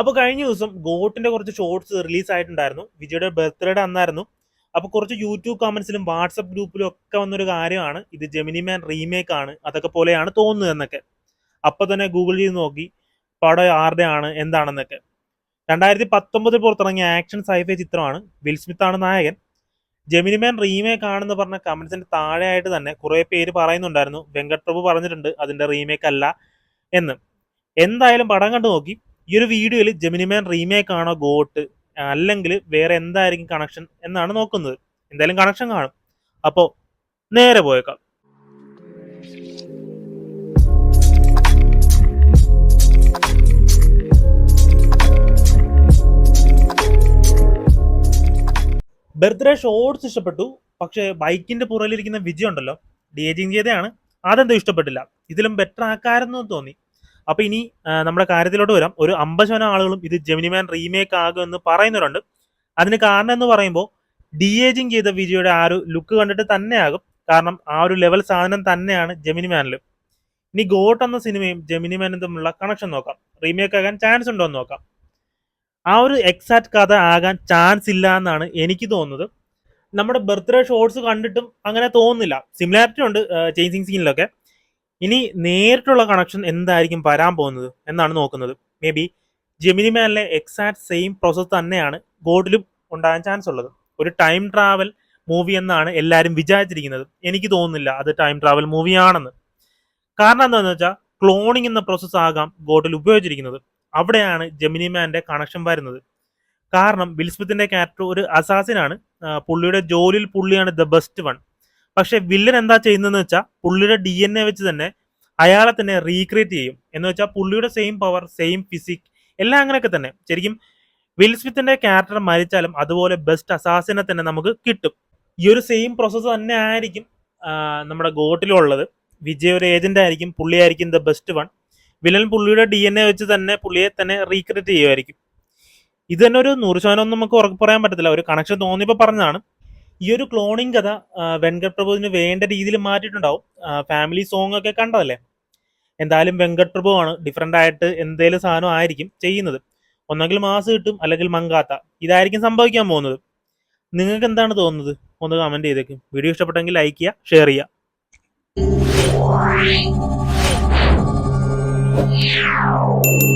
അപ്പോൾ കഴിഞ്ഞ ദിവസം ഗോട്ടിന്റെ കുറച്ച് ഷോർട്സ് റിലീസ് ആയിട്ടുണ്ടായിരുന്നു. വിജയുടെ ബർത്ത്ഡേയുടെ അന്നായിരുന്നു. അപ്പോൾ കുറച്ച് യൂട്യൂബ് കമന്റ്സിലും വാട്സപ്പ് ഗ്രൂപ്പിലും ഒക്കെ വന്നൊരു കാര്യമാണ് ഇത് ജെമിനി മാൻ റീമേക്ക് ആണ്, അതൊക്കെ പോലെയാണ് തോന്നുന്നത് എന്നൊക്കെ. അപ്പൊ തന്നെ ഗൂഗിൾ ചെയ്ത് നോക്കി പടം ആരുടെ ആണ് എന്താണെന്നൊക്കെ. 2019 പുറത്തിറങ്ങിയ ആക്ഷൻ സൈഫൈ ചിത്രമാണ്. വിൽ സ്മിത്ത് ആണ് നായകൻ. ജെമിനി മാൻ റീമേക്ക് ആണെന്ന് പറഞ്ഞ കമന്റ്സിന്റെ താഴെയായിട്ട് തന്നെ കുറെ പേര് പറയുന്നുണ്ടായിരുന്നു വെങ്കട് പ്രഭു പറഞ്ഞിട്ടുണ്ട് അതിന്റെ റീമേക്ക് അല്ല എന്ന്. എന്തായാലും പടം കണ്ടു നോക്കി. ഈ ഒരു വീഡിയോയിൽ ജെമിനി മാൻ റീമേക്ക് ആണോ ഗോട്ട് അല്ലെങ്കിൽ വേറെ എന്തായിരിക്കും കണക്ഷൻ എന്നാണ് നോക്കുന്നത്. എന്തായാലും കണക്ഷൻ കാണും. അപ്പോ നേരെ പോയേക്കാം. ബർത്ത്ഡേ ഷോർട്സ് ഇഷ്ടപ്പെട്ടു. പക്ഷേ ബൈക്കിന്റെ പുറകിലിരിക്കുന്ന വിജയ് ഉണ്ടല്ലോ, ഡി-ഏജിങ് ചെയ്തതാണ്, അതെന്തോ ഇഷ്ടപ്പെട്ടില്ല. ഇതിലും ബെറ്റർ ആക്കാരെന്ന് തോന്നി. അപ്പൊ ഇനി നമ്മുടെ കാര്യത്തിലോട്ട് വരാം. ഒരു 50% ആളുകളും ഇത് ജെമിനി മാൻ റീമേക്ക് ആകുമെന്ന് പറയുന്നവരുണ്ട്. അതിന് കാരണം എന്ന് പറയുമ്പോൾ ഡി-ഏജിങ് ചെയ്ത വിജയുടെ ആ ഒരു ലുക്ക് കണ്ടിട്ട് തന്നെയാകും. കാരണം ആ ഒരു ലെവൽ സാധനം തന്നെയാണ് ജെമിനി മാനിൽ. ഇനി ഗോട്ട് എന്ന സിനിമയും ജെമിനി മാനും തമ്മിലുള്ള കണക്ഷൻ നോക്കാം. റീമേക്ക് ആകാൻ ചാൻസ് ഉണ്ടോ എന്ന് നോക്കാം. ആ ഒരു എക്സാക്ട് കഥ ആകാൻ ചാൻസ് ഇല്ല എന്നാണ് എനിക്ക് തോന്നുന്നത്. നമ്മുടെ ബർത്ത്ഡേ ഷോർട്സ് കണ്ടിട്ടും അങ്ങനെ തോന്നുന്നില്ല. സിമിലാരിറ്റി ഉണ്ട് ചേഞ്ചിങ് സീനിലൊക്കെ. ഇനി നേരിട്ടുള്ള കണക്ഷൻ എന്തായിരിക്കും വരാൻ പോകുന്നത് എന്നാണ് നോക്കുന്നത്. മേ ബി ജെമിനി മാനിലെ എക്സാക്ട് സെയിം പ്രോസസ് തന്നെയാണ് ഗോഡിലും ഉണ്ടാകാൻ ചാൻസ് ഉള്ളത്. ഒരു ടൈം ട്രാവൽ മൂവി എന്നാണ് എല്ലാവരും വിചാരിച്ചിരിക്കുന്നത്. എനിക്ക് തോന്നുന്നില്ല അത് ടൈം ട്രാവൽ മൂവിയാണെന്ന്. കാരണം എന്താണെന്ന് വെച്ചാൽ ക്ലോണിങ് എന്ന പ്രോസസ് ആകാം ഗോഡിൽ ഉപയോഗിച്ചിരിക്കുന്നത്. അവിടെയാണ് ജെമിനി മാന്റെ കണക്ഷൻ വരുന്നത്. കാരണം വിൽ സ്മിത്തിന്റെ ക്യാരക്ടർ ഒരു അസാസിനാണ്. പുള്ളിയുടെ ജോലിയിൽ പുള്ളിയാണ് ദ ബെസ്റ്റ് വൺ. പക്ഷെ വില്ലൻ എന്താ ചെയ്യുന്നതെന്ന് വെച്ചാൽ പുള്ളിയുടെ DNA വെച്ച് തന്നെ അയാളെ തന്നെ റീക്രിയേറ്റ് ചെയ്യും. എന്ന് വെച്ചാൽ പുള്ളിയുടെ സെയിം പവർ, സെയിം ഫിസിക് എല്ലാം അങ്ങനെയൊക്കെ തന്നെ. ശരിക്കും വിൽ സ്മിത്തിന്റെ ക്യാരക്ടർ മരിച്ചാലും അതുപോലെ ബെസ്റ്റ് അസാസിനെ തന്നെ നമുക്ക് കിട്ടും. ഈ ഒരു സെയിം പ്രോസസ്സ് തന്നെ ആയിരിക്കും നമ്മുടെ ഗോട്ടിലുള്ളത്. വിജയ് ഒരു ഏജന്റ് ആയിരിക്കും, പുള്ളിയായിരിക്കും ദ ബെസ്റ്റ് വൺ. വില്ലൻ പുള്ളിയുടെ DNA വെച്ച് തന്നെ പുള്ളിയെ തന്നെ റീക്രിയേറ്റ് ചെയ്യുമായിരിക്കും. ഇത് തന്നെ ഒരു 100% ഒന്നും നമുക്ക് ഉറപ്പ് പറയാൻ പറ്റത്തില്ല. ഒരു കണക്ഷൻ തോന്നിയപ്പോൾ പറഞ്ഞതാണ്. ഈ ഒരു ക്ലോണിങ് കഥ വെങ്കട് പ്രഭുവിന് വേണ്ട രീതിയിൽ മാറ്റിയിട്ടുണ്ടാവും. ഫാമിലി സോങ് ഒക്കെ കണ്ടതല്ലേ. എന്തായാലും വെങ്കട് പ്രഭു ആണ് ഡിഫറെന്റ് ആയിട്ട് എന്തേലും സാധനം ആയിരിക്കും ചെയ്യുന്നത്. ഒന്നെങ്കിൽ മാസ് കിട്ടും അല്ലെങ്കിൽ മങ്കാത്ത. ഇതായിരിക്കും സംഭവിക്കാൻ പോകുന്നത്. നിങ്ങൾക്ക് എന്താണ് തോന്നുന്നത്? ഒന്ന് കമന്റ് ചെയ്തേക്കും. വീഡിയോ ഇഷ്ടപ്പെട്ടെങ്കിൽ ലൈക്ക് ചെയ്യുക, ഷെയർ ചെയ്യുക. Meow.